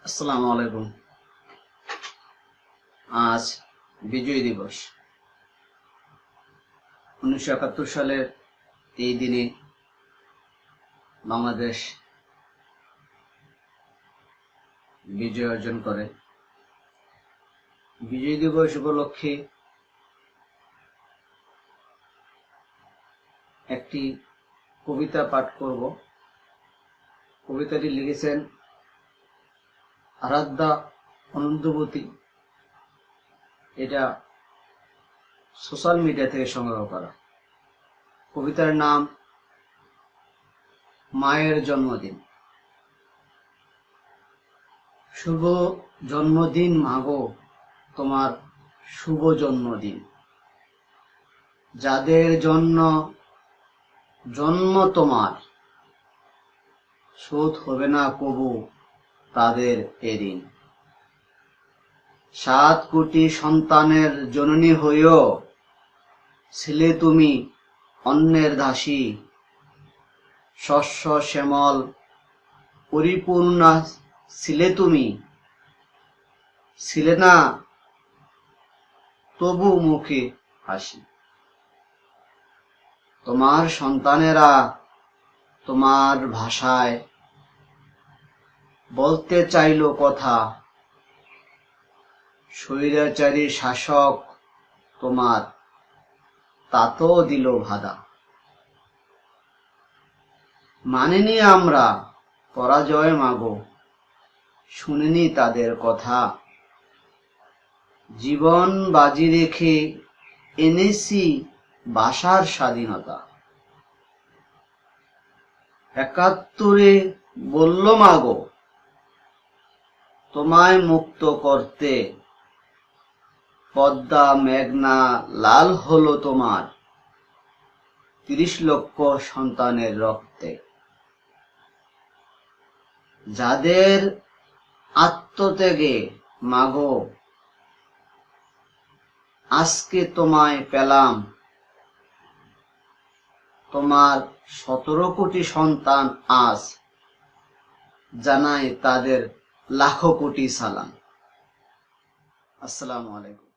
আসসালামু আলাইকুম। আজ বিজয় দিবস। 1971 সালের এই দিনে বাংলাদেশ বিজয় অর্জন করে। বিজয় দিবস উপলক্ষে একটি কবিতা পাঠ করব। কবিতাটি লিখেছেন আরাধ্যা অনন্তবতী। এটা সোশ্যাল মিডিয়া থেকে সংগ্রহ করা। কবিতার নাম মায়ের জন্মদিন। শুভ জন্মদিন মাগো, তোমার শুভ জন্মদিন। যাদের জন্য জন্ম তোমার, শোধ হবে না কবু তাদের এদিন। 7 কোটি সন্তানের জননী হইও ছিলে তুমি অন্যের দাসী। শস্য শ্যামল পরিপূর্ণা ছিলে তুমি, ছিলে না তবু মুখে হাসি। তোমার সন্তানেরা তোমার ভাষায় বলতে চাইল কথা। স্বৈরাচারী শাসক তোমার তাতেও দিল বাধা। মানিনি আমরা পরাজয় মাগো, শুনিনি তাদের কথা। জীবন বাজি রেখে এনেছি ভাষার স্বাধীনতা। 71 বলল মাগো, তোমায় মুক্ত করতে। পদ্মা মেঘনা লাল হলো তোমার 30 লক্ষ সন্তানের রক্তে। যাদের আত্মত্যাগে মাগো আজকে তোমায় পেলাম। তোমার 17 কোটি সন্তান আজ জানাই তাদের লাখো কোটি সালাম। আসসালামু আলাইকুম।